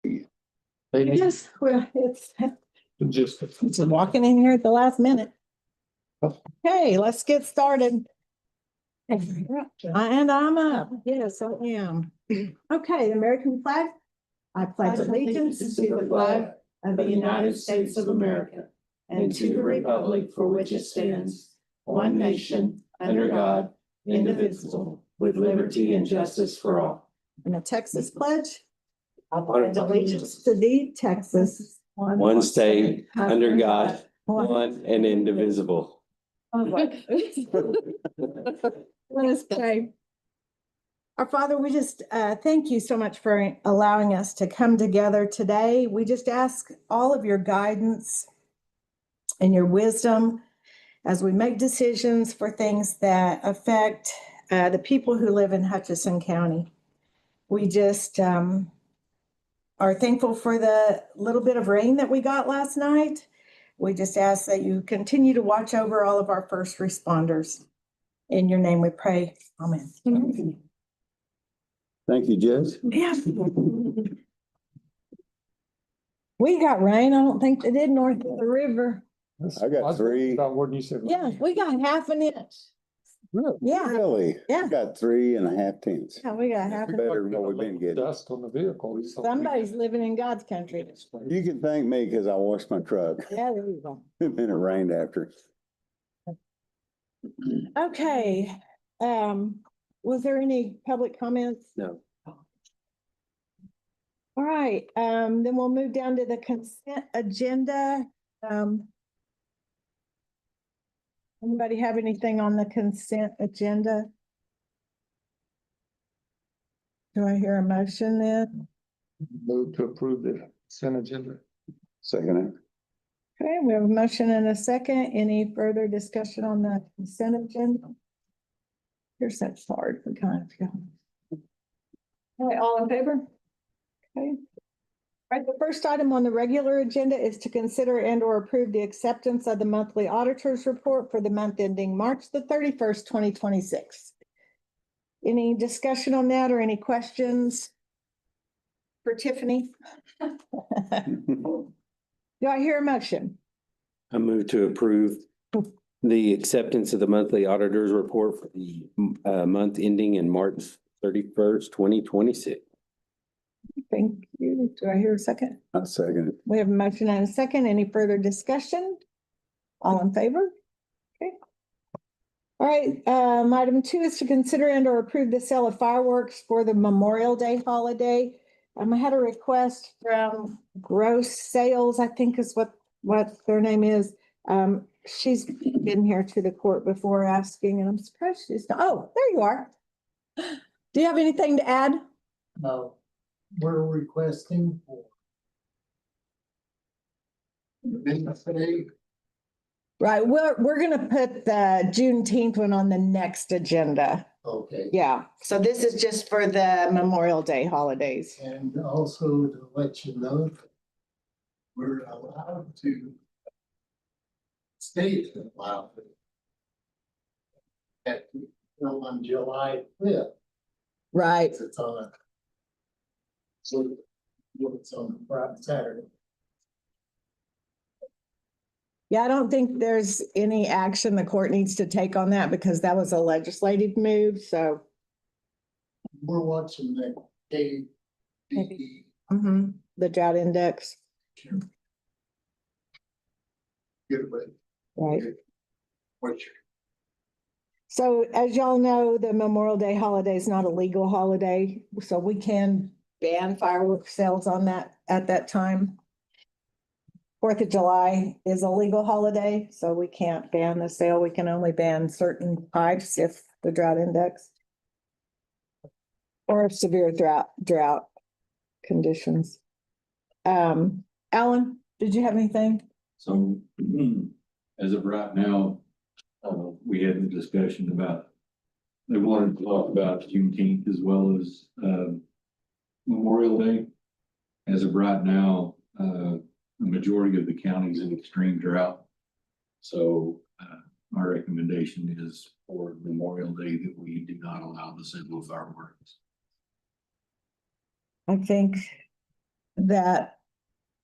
Yes, well, it's Just walking in here at the last minute. Okay, let's get started. And I'm up. Yes, I am. Okay, the American flag. I pledge allegiance to the flag of the United States of America and to the republic for which it stands, one nation, under God, indivisible, with liberty and justice for all. And the Texas pledge. I pledge allegiance to thee, Texas. One state, under God, one and indivisible. Let us pray. Our Father, we just thank you so much for allowing us to come together today. We just ask all of your guidance and your wisdom as we make decisions for things that affect the people who live in Hutchinson County. We just are thankful for the little bit of rain that we got last night. We just ask that you continue to watch over all of our first responders. In your name we pray. Amen. Thank you, Judge. Yeah. We got rain. I don't think they did north of the river. I got three. About what you said. Yeah, we got half an inch. Really? Yeah, Really? Yeah. I got 3.5 tenths. yeah, we got half an inch. Better than what we've been getting. Dust on the vehicle. Somebody's living in God's country. You can thank me because I washed my truck. Yeah, there you go. And then it rained after. Okay, was there any public comments? No. All right, then we'll move down to the consent agenda. Anybody have anything on the consent agenda? Do I hear a motion then? Move to approve the consent agenda. Second. Okay, we have a motion and a second. Any further discussion on the consent agenda? Here's such hard. We kind of go. All right, all in favor? Okay. All right, the first item on the regular agenda is to consider and or approve the acceptance of the monthly auditor's report for the month ending March the 31st, 2026. Any discussion on that or any questions for Tiffany? Do I hear a motion? I move to approve the acceptance of the monthly auditor's report for the month ending in March 31st, 2026. Thank you. Do I hear a second? I second it. We have a motion and a second. Any further discussion? All in favor? Okay. All right, item 2 is to consider and or approve the sale of fireworks for the Memorial Day holiday. I had a request from Gross Sales, I think is what their name is. She's been here to the court before asking, and I'm surprised she's not. Oh, there you are. Do you have anything to add? No, we're requesting for business today. Right, we're gonna put the Juneteenth one on the next agenda. Okay. Yeah, so this is just for the Memorial Day holidays. And also to let you know, we're allowed to state allowed at, on July 5th. Right. It's on. So it's on Friday, Saturday. Yeah, I don't think there's any action the court needs to take on that because that was a legislative move, so. We're watching the KDE. The drought index, Get away. right? What's your So as y'all know, the Memorial Day holiday is not a legal holiday, so we can ban fireworks sales on that at that time. 4th of July is a legal holiday, so we can't ban the sale. We can only ban certain types if the drought index or severe drought conditions. Alan, did you have anything? So as of right now, we had a discussion about, they wanted to talk about Juneteenth as well as Memorial Day. As of right now, the majority of the counties in extreme drought. So my recommendation is for Memorial Day that we do not allow the sale of fireworks. I think that,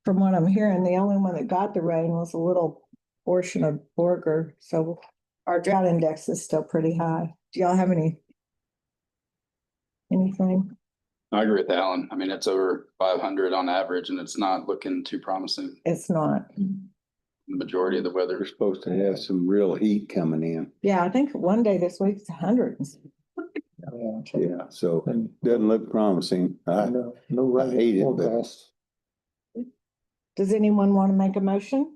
from what I'm hearing, the only one that got the rain was a little portion of Borger, so our drought index is still pretty high. Do y'all have anything? I agree with Alan. I mean, it's over 500 on average and it's not looking too promising. It's not. The majority of the weather. We're supposed to have some real heat coming in. Yeah, I think one day this week it's 100. Yeah, so And doesn't look promising. no I rain hate it, but- forecast. Does anyone want to make a motion?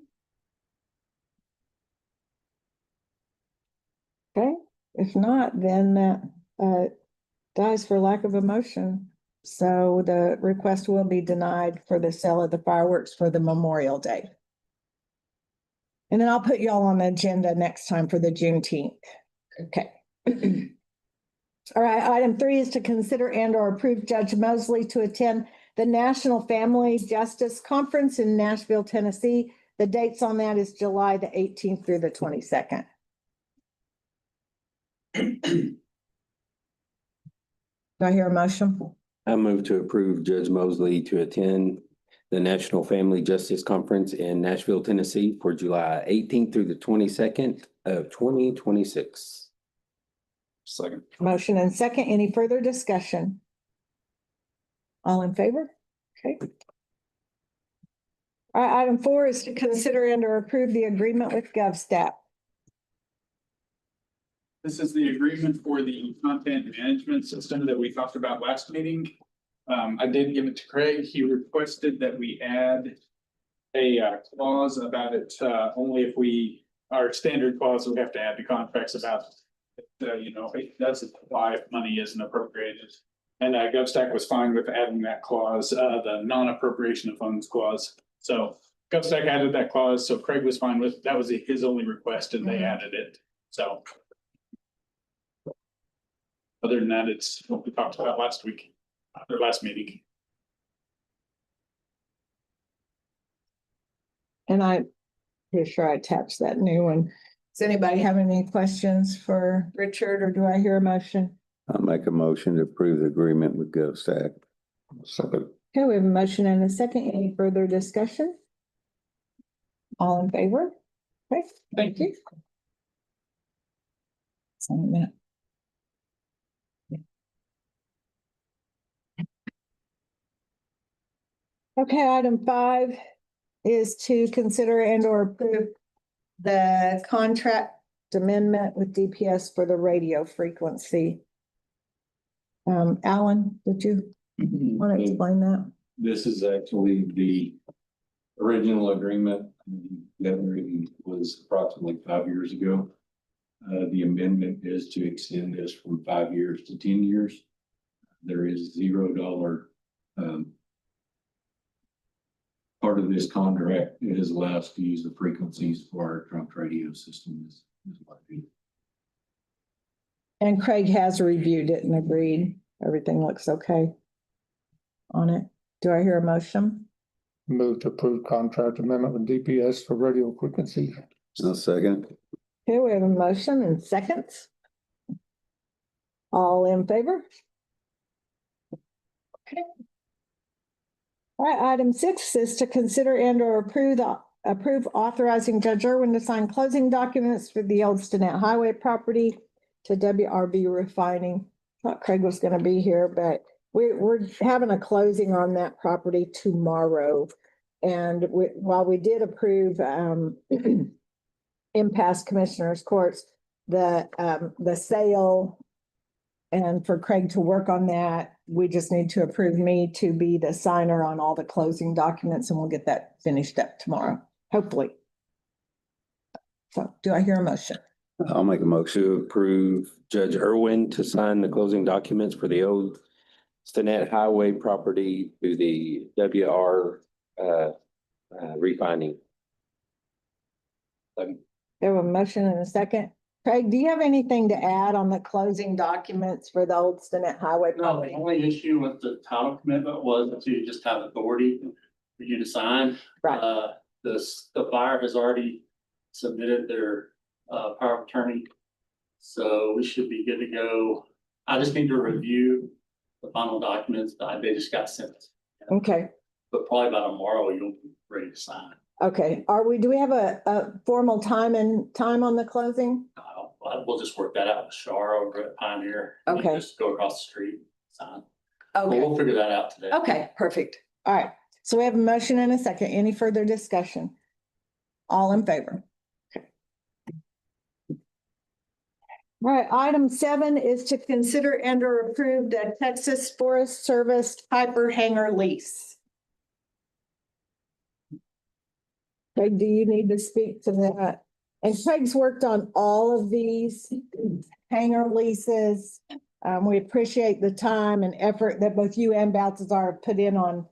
Okay, if not, then that dies for lack of a motion. So the request will be denied for the sale of the fireworks for the Memorial Day. And then I'll put y'all on the agenda next time for the Juneteenth. Okay. All right, item 3 is to consider and or approve Judge Mosley to attend the National Family Justice Conference in Nashville, Tennessee. The dates on that is July the 18th through the 22nd. Do I hear a motion? I move to approve Judge Mosley to attend the National Family Justice Conference in Nashville, Tennessee for July 18th through the 22nd of 2026. Second. Motion and second. Any further discussion? All in favor? Okay. All right, item 4 is to consider and or approve the agreement with GovStat. This is the agreement for the content management system that we talked about last meeting. I did give it to Craig. He requested that we add a clause about it, only if our standard clause, we have to add the contracts about, it doesn't apply if money isn't appropriated. And GovStack was fine with adding that clause, the non-appropriation of funds clause. So GovStack added that clause, so Craig was fine with, that was his only request and they added it, so. Other than that, it's what we talked about last week, or last meeting. And I'm pretty sure I attached that new one. Does anybody have any questions for Richard, or do I hear a motion? I'll make a motion to approve the agreement with GovStack. Second. Okay, we have a motion and a second. Any further discussion? All in favor? Okay, thank you. Sign that. Okay, item 5 is to consider and or approve the contract amendment with DPS for the radio frequency. Alan, did you want to explain that? This is actually the original agreement that was approximately 5 years ago. The amendment is to extend this from 5 years to 10 years. There is $0 part of this contract. It is allowed us to use the frequencies for our trunk radio system. And Craig has reviewed it and agreed. Everything looks okay on it. Do I hear a motion? Move to approve contract amendment with DPS for radio frequency. I'll second. Okay, we have a motion and seconds. All in favor? Okay. All right, item 6 is to consider and or approve authorizing Judge Irwin to sign closing documents for the old Stinnett Highway property to WRB Refining. Thought Craig was going to be here, but we're having a closing on that property tomorrow. And while we did approve in past commissioners' courts, the sale and for Craig to work on that, we just need to approve me to be the signer on all the closing documents, and we'll get that finished up tomorrow, hopefully. So do I hear a motion? I'll make a motion. To approve Judge Irwin to sign the closing documents for the old Stinnett Highway property to the WR refining. We have a motion and a second. Craig, do you have anything to add on the closing documents for the old Stinnett Highway No, the property? only issue with the title commitment was to just have authority for you to sign. Right. The buyer has already submitted their power of attorney. So we should be good to go. I just need to review the final documents that they just got sent. Okay, but probably by tomorrow you'll be ready to sign. Okay, do we have a formal time on the closing? We'll just work that out with Shar over at Pioneer. You Okay. Just go across the street, sign. But Okay, we'll figure that out today. okay, perfect. All right, so we have a motion and a second. Any further discussion? All in favor? Okay. All right, item 7 is to consider and or approve the Texas Forest Service Piper Hanger lease. Craig, do you need to speak to that? And Craig's worked on all of these hanger leases. We appreciate the time and effort that both you and Balthazar have put in on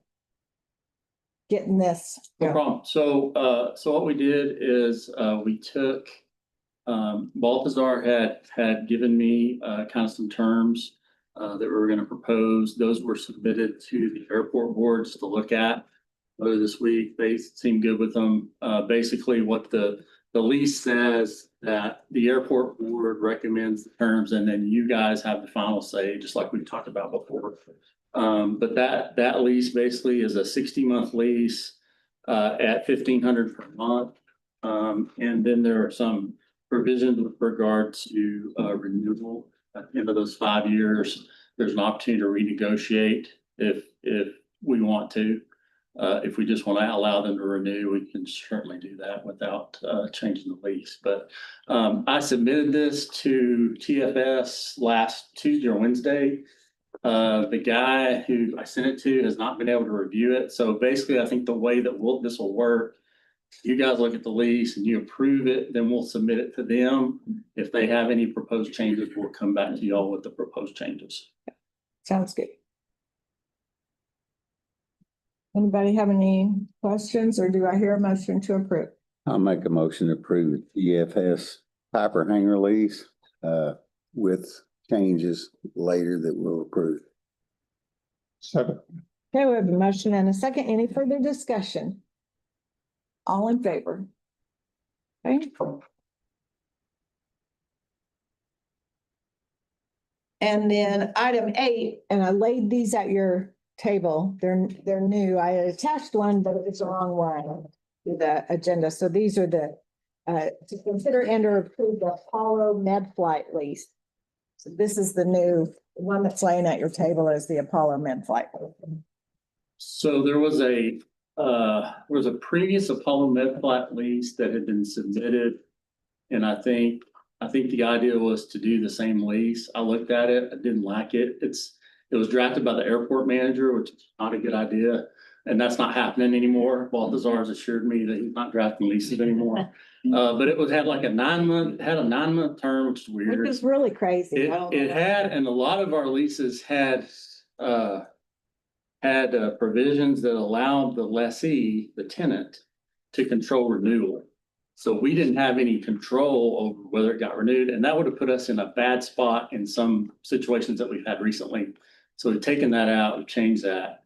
getting this. No problem. So what we did is, we took, Balthazar had given me, kind of some terms, that we were gonna propose. Those were submitted to the airport boards to look at earlier this week. They seem good with them. Basically what the lease says that the airport board recommends the terms and then you guys have the final say, just like we talked about before. But that lease basically is a 60-month lease, at $1,500 per month. And then there are some provisions with regard to, renewal. At the end of those 5 years, there's an opportunity to renegotiate if we want to. If we just want to allow them to renew, we can certainly do that without changing the lease. But I submitted this to TFS last Tuesday or Wednesday. The guy who I sent it to has not been able to review it. So basically, I think the way that this will work, you guys look at the lease and you approve it, then we'll submit it to them. If they have any proposed changes, we'll come back to y'all with the proposed changes. Sounds good. Anybody have any questions or do I hear a motion to approve? I'll make a motion to approve the EFS Piper Hanger lease, with changes later that we'll approve. Second. Okay, we have a motion and a second. Any further discussion? All in favor? Okay. And then item 8, and I laid these at your table. They're new. I attached one, but it's the wrong one to the agenda. So these are the to consider and or approve the Apollo Med Flight lease. So this is the new one that's laying at your table is the Apollo Med Flight. So there was a previous Apollo Med Flight lease that had been submitted. And I think the idea was to do the same lease. I looked at it, I didn't like it. It was drafted by the airport manager, which is not a good idea. And that's not happening anymore. Balthazar has assured me that he's not drafting leases anymore. But it had like a 9-month term, which is weird. Which is really crazy. It had, and a lot of our leases had provisions that allowed the lessee, the tenant, to control renewal. So we didn't have any control over whether it got renewed, and that would have put us in a bad spot in some situations that we've had recently. So we've taken that out, we've changed that.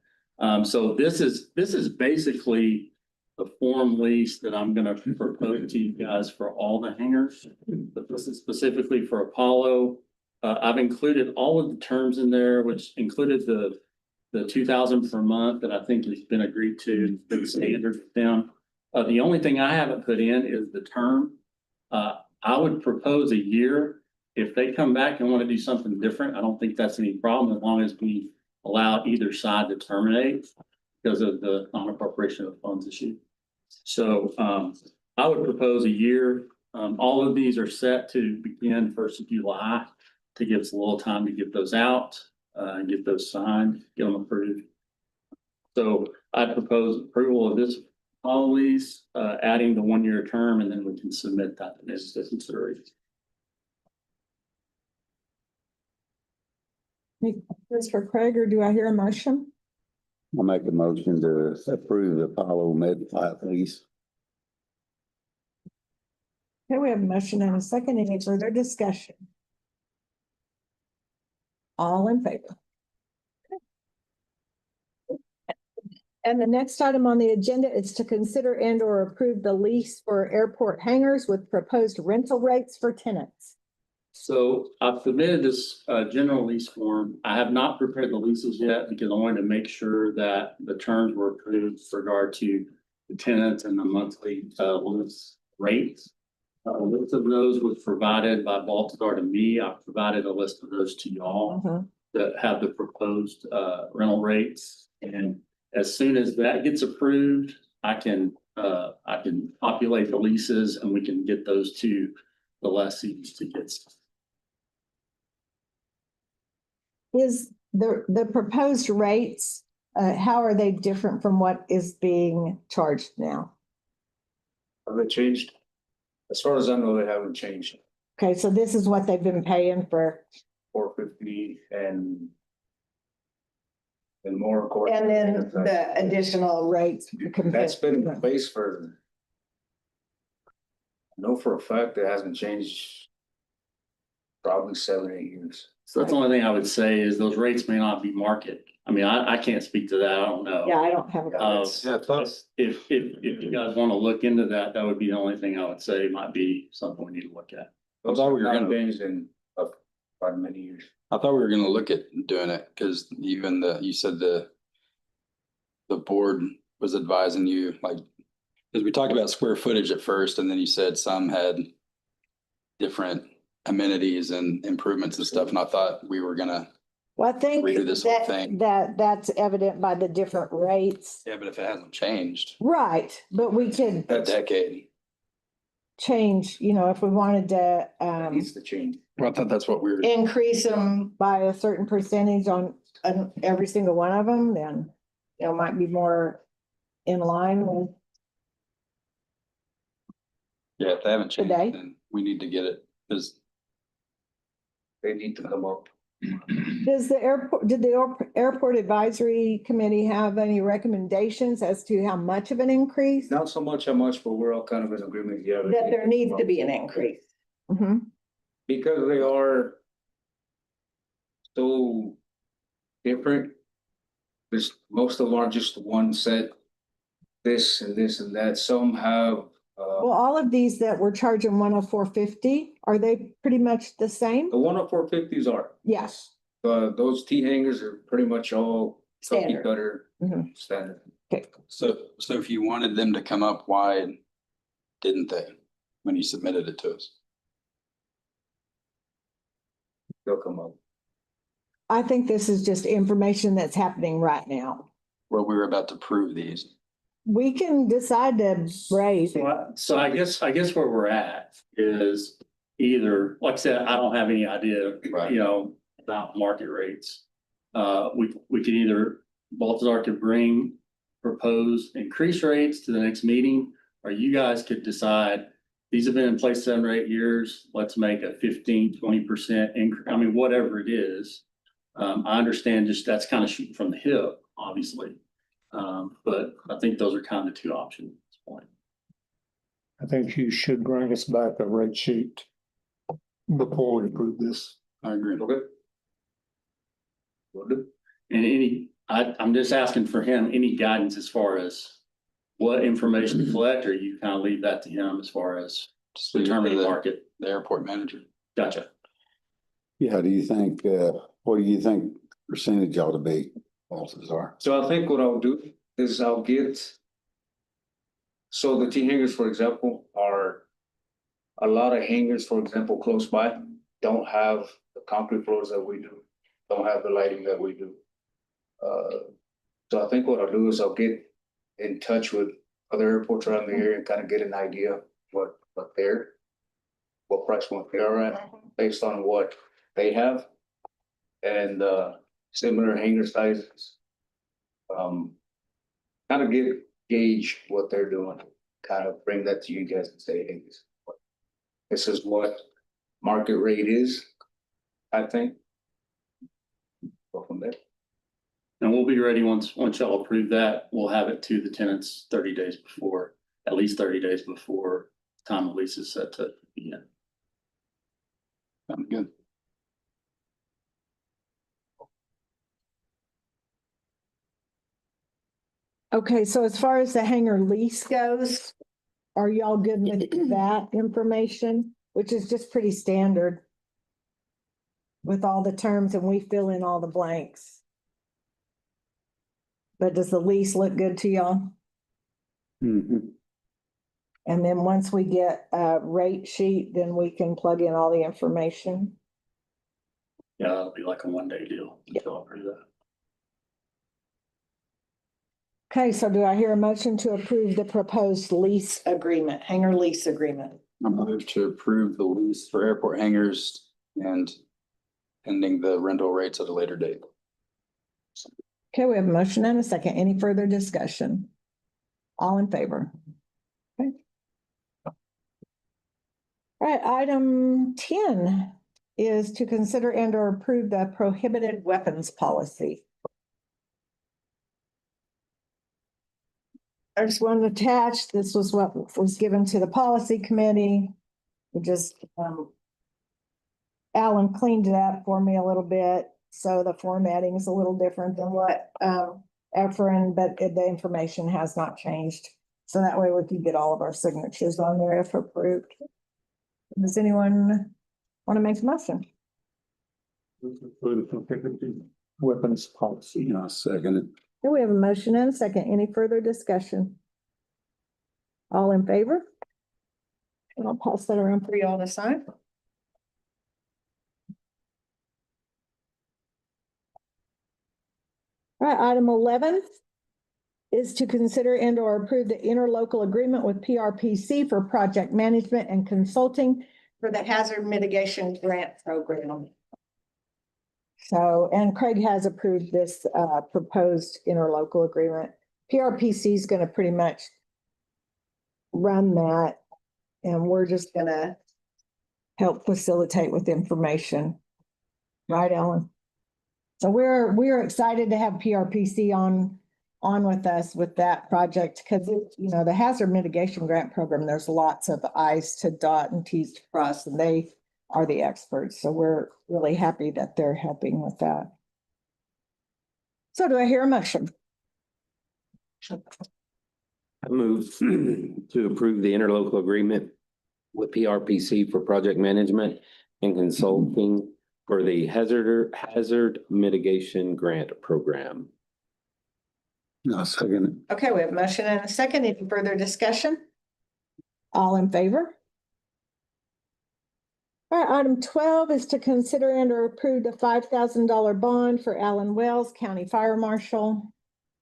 So this is basically the form lease that I'm gonna propose to you guys for all the hangars. But this is specifically for Apollo. I've included all of the terms in there, which included the $2,000 per month that I think has been agreed to, the standard with them. The only thing I haven't put in is the term. I would propose a year. If they come back and want to do something different, I don't think that's any problem as long as we allow either side to terminate because of the non-appropriation of funds issue. So I would propose a year. All of these are set to begin 1st of July to give us a little time to get those out, get those signed, get them approved. So I'd propose approval of this lease, adding the 1-year term, and then we can submit that as consideration. This for Craig, or do I hear a motion? I'll make a motion to approve the Apollo Med Flight lease. Okay, we have a motion and a second. Any further discussion? All in favor? And the next item on the agenda is to consider and or approve the lease for airport hangars with proposed rental rates for tenants. So I've submitted this general lease form. I have not prepared the leases yet because I wanted to make sure that the terms were approved with regard to the tenants and the monthly lease rates. A list of those was provided by Baltazar to me. I've provided a list of those to y'all Mhm. that have the proposed rental rates. And as soon as that gets approved, I can populate the leases and we can get those to the lessees to get. Is the proposed rates, how are they different from what is being charged now? Have they changed? As far as I know, they haven't changed. Okay, so this is what they've been paying for, 450 and more. according and to then the additional rates. That's been in place for. I know for a fact it hasn't changed. Probably 7 or 8 years. So that's the only thing I would say is those rates may not be market. I mean, I can't speak to that. I don't know. Yeah, I don't have. Yeah, plus If you guys want to look into that, that would be the only thing I would say might be something we need to look at. I thought we were not gonna, changed in quite many years. I thought we were gonna look at doing it, cause even you said the board was advising you, like, cause we talked about square footage at first, and then you said some had different amenities and improvements and stuff, and I thought we were gonna, Well, I think Redo this whole thing. that's evident by the different rates. yeah, but if it hasn't changed Right, but we could a decade, change, if we wanted to, Needs to change. well, I thought that's what we were, increase them by a certain percentage on every single one of them, then, might be more in line with. yeah, if they haven't changed, Today? then we need to get it, cause They need to come up. Did the airport advisory committee have any recommendations as to how much of an increase? Not so much how much, but we're all kind of in agreement, yeah. That there needs to be an increase. Mhm. Because they are so different. Most of them aren't just one set, this and this and that. Some have, Well, all of these that we're charging 104.50, are they pretty much the same? the 10450s are. Yes. Those T hangers are pretty much all cookie Standard. cutter Mhm. standard. so if you wanted them to come up, why didn't they, when you submitted it to us? They'll come up. I think this is just information that's happening right now. Well, we were about to prove these. We can decide to raise. So I guess where we're at is either, like I said, I don't have any idea, Right. About market rates. We could either, Baltazar could bring proposed increased rates to the next meeting, or you guys could decide, these have been in place 7 or 8 years, let's make a 15-20% increase. I mean, whatever it is. I understand just that's kind of shooting from the hip, obviously. But I think those are kind of the two options at this point. I think you should bring us back a rate sheet before we approve this. I agree. Okay. Will do. And I'm just asking for him, any guidance as far as what information to collect, or you kind of leave that to him as far as Just leave it to determining the market? the airport manager. Gotcha. Yeah, what do you think percentage ought to be, Baltazar? So I think what I'll do is I'll get. So the T hangers, for example, are a lot of hangars, for example, close by, don't have the concrete floors that we do, don't have the lighting that we do. So I think what I'll do is I'll get in touch with other airports around the area and kind of get an idea what price point they are at based on what they have. And similar hangar sizes. Kind of gauge what they're doing, kind of bring that to you guys and say, hey, this is what market rate is, I think. Go from there. And we'll be ready once y'all approve that. We'll have it to the tenants 30 days before, at least 30 days before time the lease is set to begin. Sounds good. Okay, so as far as the hangar lease goes, are y'all good with that information, which is just pretty standard? with all the terms and we fill in all the blanks. But does the lease look good to y'all? Mhm. And then once we get a rate sheet, then we can plug in all the information. Yeah, that'll be like a 1-day deal. Yeah. So I'll approve that. Okay, so do I hear a motion to approve the proposed lease agreement, hangar lease agreement? I move to approve the lease for airport hangars and ending the rental rates at a later date. Okay, we have a motion and a second. Any further discussion? All in favor? Okay. All right, item 10 is to consider and or approve the prohibited weapons policy. I just wanted to attach, this was what was given to the policy committee. We just, Alan cleaned it up for me a little bit, so the formatting is a little different than what, Efren, but the information has not changed. So that way we can get all of our signatures on there if approved. Does anyone want to make a motion? Weapons policy. I'll second it. Here we have a motion and a second. Any further discussion? All in favor? And I'll pass that around for you all to sign. All right, item 11 is to consider and or approve the interlocal agreement with PRPC for project management and consulting for the hazard mitigation grant program. So, and Craig has approved this proposed interlocal agreement. PRPC is going to pretty much run that, and we're just going to help facilitate with information. Right, Ellen? So we're excited to have PRPC on with us with that project because the hazard mitigation grant program, there's lots of I's to dot and T's to cross, and they are the experts. So we're really happy that they're helping with that. So do I hear a motion? I move to approve the interlocal agreement with PRPC for project management and consulting for the hazard mitigation grant program. I'll second it. Okay, we have a motion and a second. Any further discussion? All in favor? All right, item 12 is to consider and or approve the $5,000 bond for Alan Wells, County Fire Marshal.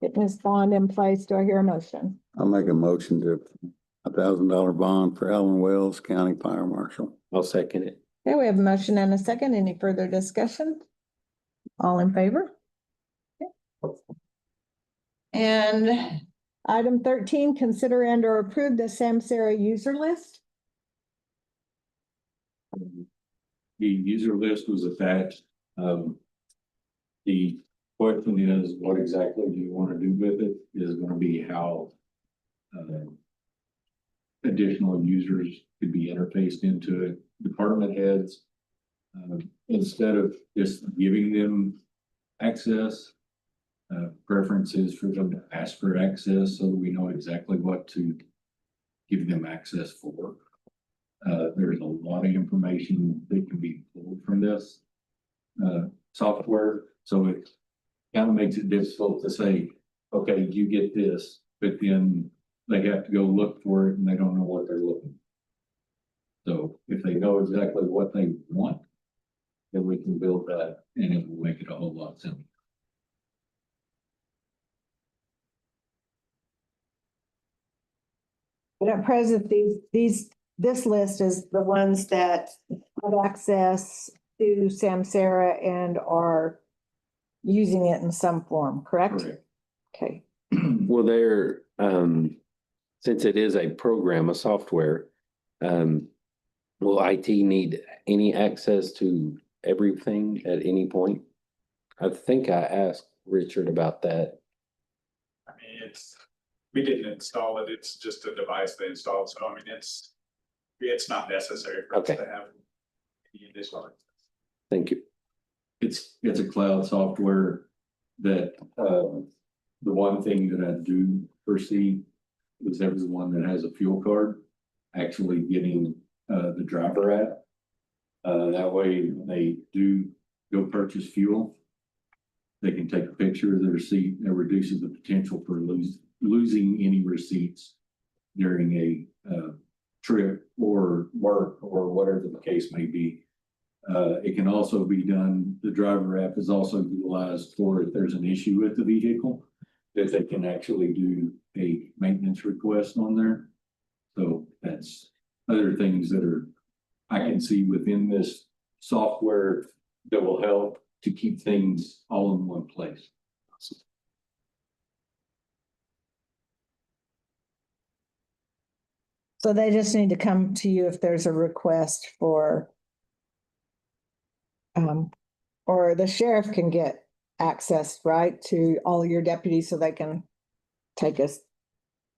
Getting his bond in place. Do I hear a motion? I'll make a motion to $1,000 bond for Alan Wells, County Fire Marshal. I'll second it. Okay, we have a motion and a second. Any further discussion? All in favor? Okay. And item 13, consider and or approve the Samsara user list. The user list was attached. The question is, what exactly do you want to do with it? Is going to be how additional users could be interfaced into it. Department heads, instead of just giving them access, preferences for them to ask for access so that we know exactly what to give them access for. There's a lot of information that can be pulled from this software, so it kind of makes it difficult to say, okay, you get this, but then they have to go look for it and they don't know what they're looking. So if they know exactly what they want, then we can build that and it will make it a whole lot simpler. But at present, this list is the ones that have access to Samsara and are using it in some form, correct? Correct. Okay. Well, since it is a program, a software, will IT need any access to everything at any point? I think I asked Richard about that. I mean, we didn't install it. It's just a device they installed. So I mean, it's not necessary for us Okay. to have any additional. Thank you. It's a cloud software that, the one thing that I do foresee is everyone that has a fuel card actually getting, the driver app. That way they do go purchase fuel. They can take a picture of the receipt. That reduces the potential for losing any receipts during a trip or work or whatever the case may be. It can also be done, the driver app is also utilized for if there's an issue with the vehicle, that they can actually do a maintenance request on there. So that's other things that are, I can see within this software that will help to keep things all in one place. So they just need to come to you if there's a request for or the sheriff can get access, right, to all your deputies so they can take a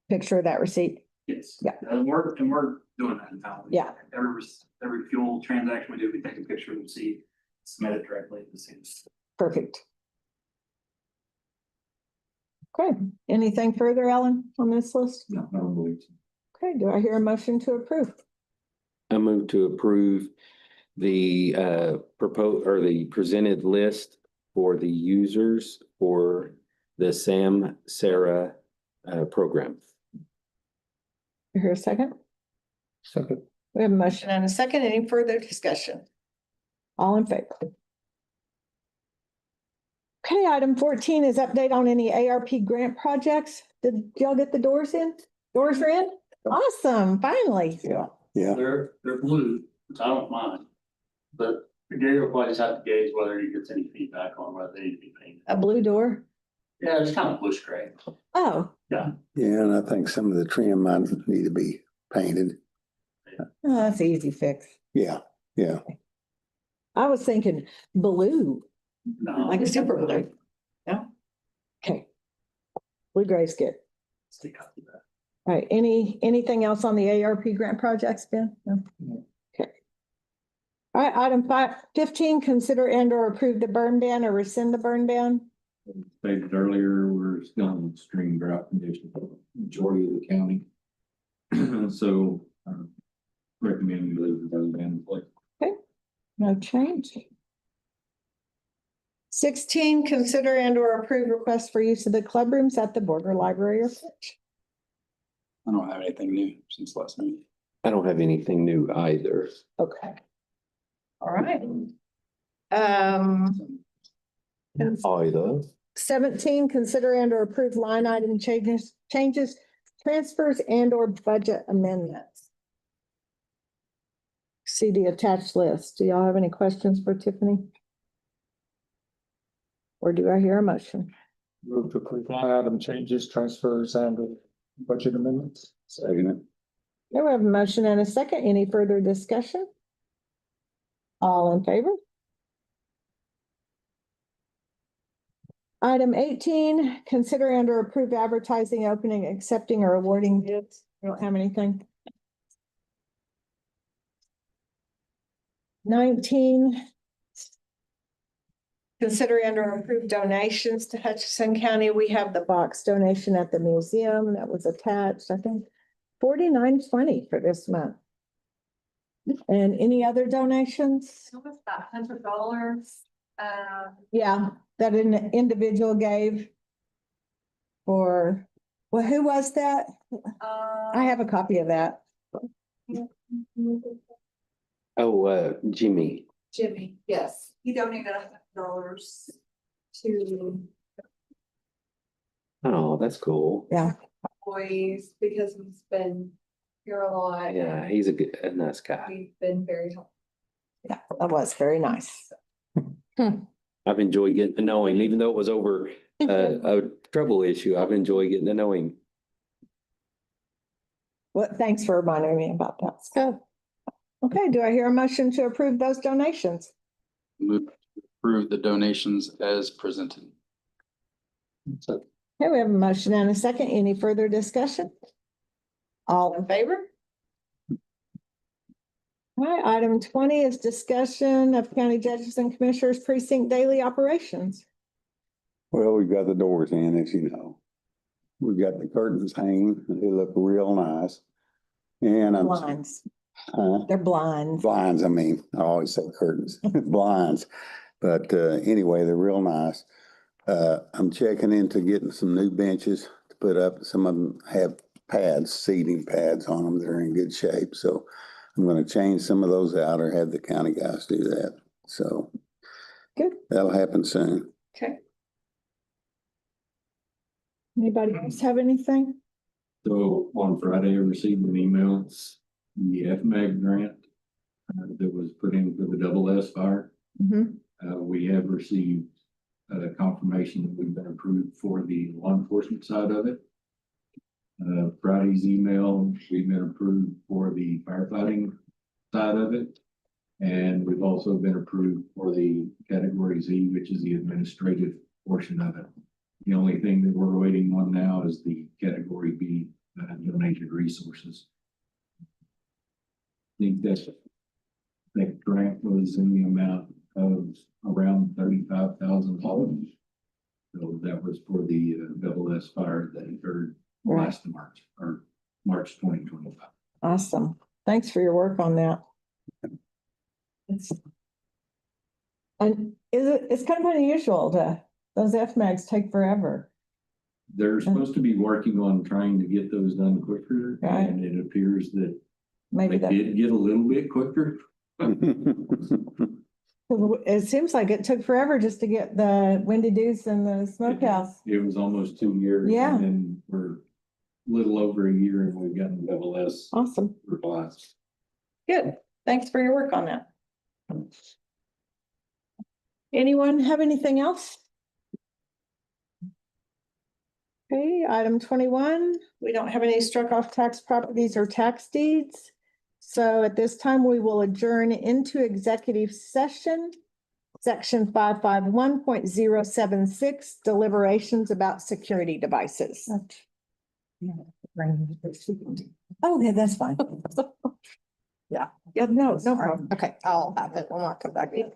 picture of that receipt. Yes. Yeah. And we're doing that now. Yeah. Every fuel transaction we do, we take a picture of the receipt, submit it directly to the city. Perfect. Okay, anything further, Ellen, on this list? No, I don't believe so. Okay, do I hear a motion to approve? I move to approve the the presented list for the users for the Sam Sarah program. You hear a second? Second. We have a motion and a second. Any further discussion? All in favor? Okay, item 14 is update on any ARP grant projects. Did y'all get the doors in? Doors are in? Awesome, finally. Yeah. They're blue, which I don't mind. But Gary will probably just have to gauge whether he gets any feedback on whether they need to be painted. A blue door? Yeah, it's kind of bush gray. Oh, Yeah, and I think some of the trim might need to be painted. oh, that's an easy fix. Yeah, yeah. I was thinking blue, No. like a super blue. No? Okay. Blue gray's good. Stick up to that. All right, anything else on the ARP grant projects, Ben? No? Okay. All right, item 15, consider and or approve the burn ban or rescind the burn ban. Stated earlier, we're still in extreme drought conditions, for the majority of the county. So recommend we leave the burn ban in place. Okay, no change. 16, consider and or approve request for use of the club rooms at the Border Library or Fitch. I don't have anything new since last meeting. I don't have anything new either. Okay. All right. Either. 17, consider and or approve line item changes, transfers and or budget amendments. See the attached list. Do y'all have any questions for Tiffany? Or do I hear a motion? Move to approve line item changes, transfers, and budget amendments. Second. There we have a motion and a second. Any further discussion? All in favor? Item 18, consider and or approve advertising, opening, accepting or awarding bids. We don't have anything. 19, consider and or approve donations to Hutchinson County. We have the box donation at the museum that was attached, I think, $49.20 for this month. And any other donations? It was about $100. Yeah, that an individual gave for, well, who was that? I have a copy of that. Oh, Jimmy. Jimmy, yes, he donated $100 to Oh, that's cool. Yeah. employees because he's been here a lot. Yeah, he's a nice guy. We've been very helpful. Yeah, that was very nice. I've enjoyed getting to know him, even though it was over a trouble issue. I've enjoyed getting to know him. Well, thanks for reminding me about that. Good. Okay, do I hear a motion to approve those donations? Move to approve the donations as presented. Okay, we have a motion and a second. Any further discussion? All in favor? All right, item 20 is discussion of county judges and commissioners precinct daily operations. Well, we've got the doors in, as you know. We've got the curtains hanging. They look real nice. And I'm. Blinds. Huh? They're blinds. Blinds, I mean, I always say curtains, blinds. But anyway, they're real nice. I'm checking into getting some new benches to put up. Some of them have pads, seating pads on them. They're in good shape. So I'm going to change some of those out or have the county guys do that. So Good. that'll happen soon. Okay. Anybody else have anything? So on Friday, I received an email, the FMAG grant that was put in for the double S fire. Mhm. We have received confirmation that we've been approved for the law enforcement side of it. Friday's email, we've been approved for the firefighting side of it. And we've also been approved for the category Z, which is the administrative portion of it. The only thing that we're waiting on now is the category B, donated resources. I think that grant was in the amount of around $35,000. So that was for the double S fire that occurred last March or March 2025. Awesome. Thanks for your work on that. And it's kind of unusual those FMAGs take forever. They're supposed to be working on trying to get those done quicker, Right. and it appears that Maybe they did get a little bit quicker. it seems like it took forever just to get the Windy Deuce and the smokehouse. It was almost 2 years. Yeah. And then we're a little over a year and we've gotten double S Awesome. replies. Good. Thanks for your work on that. Anyone have anything else? Okay, item 21, we don't have any struck off tax properties or tax deeds. So at this time, we will adjourn into executive session. Section 551.076, deliberations about security devices. Oh, yeah, that's fine. Yeah, no problem. Okay, I'll have it when I come back in.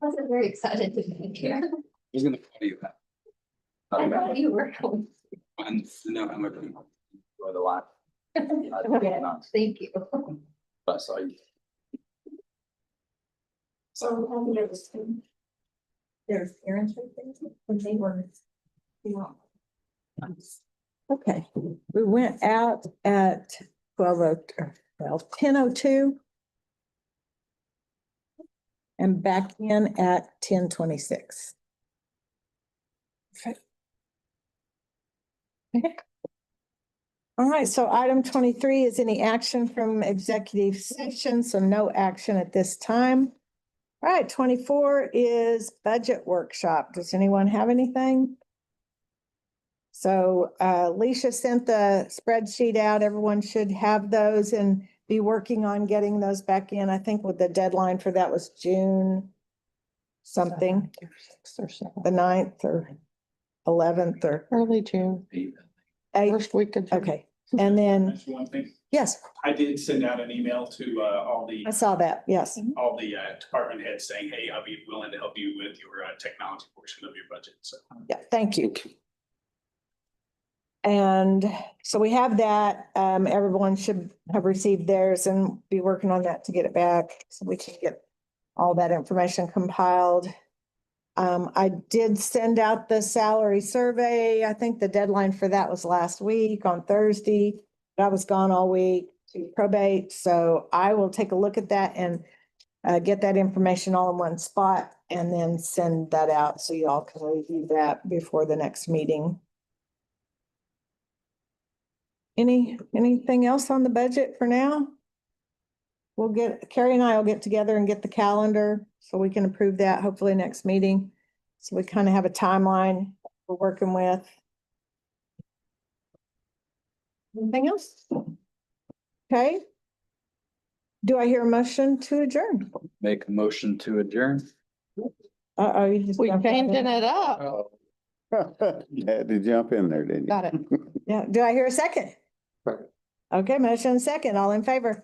Wasn't very excited to be here. I was gonna call you that. I thought you were. No, I'm looking for the line. Thank you. I saw you. So, there's parents right there, and they were. Okay, we went out at 10:02. And back in at 10:26. Okay. All right, so item 23 is any action from executive session, so no action at this time. All right, 24 is budget workshop. Does anyone have anything? So Alicia sent the spreadsheet out. Everyone should have those and be working on getting those back in. I think with the deadline for that was June something, the 9th or 11th or Early June, 8th. first week of June. Okay, and then, Mention one thing, yes, I did send out an email to all the I saw that, yes. department heads saying, hey, I'll be willing to help you with your technology portion of your budget, so. Yeah, thank you. And so we have that, everyone should have received theirs and be working on that to get it back, so we can get all that information compiled. I did send out the salary survey. I think the deadline for that was last week on Thursday. I was gone all week to probate, so I will take a look at that and get that information all in one spot and then send that out so y'all can review that before the next meeting. Anything else on the budget for now? Carrie and I will get together and get the calendar so we can approve that hopefully next meeting. So we kind of have a timeline we're working with. Anything else? Okay. Do I hear a motion to adjourn? Make a motion to adjourn. Uh-oh, you just. We jumped in changing there. it up. You had to jump in there, didn't you? Got it. Yeah, do I hear a second? Second. Okay, motion second, all in favor?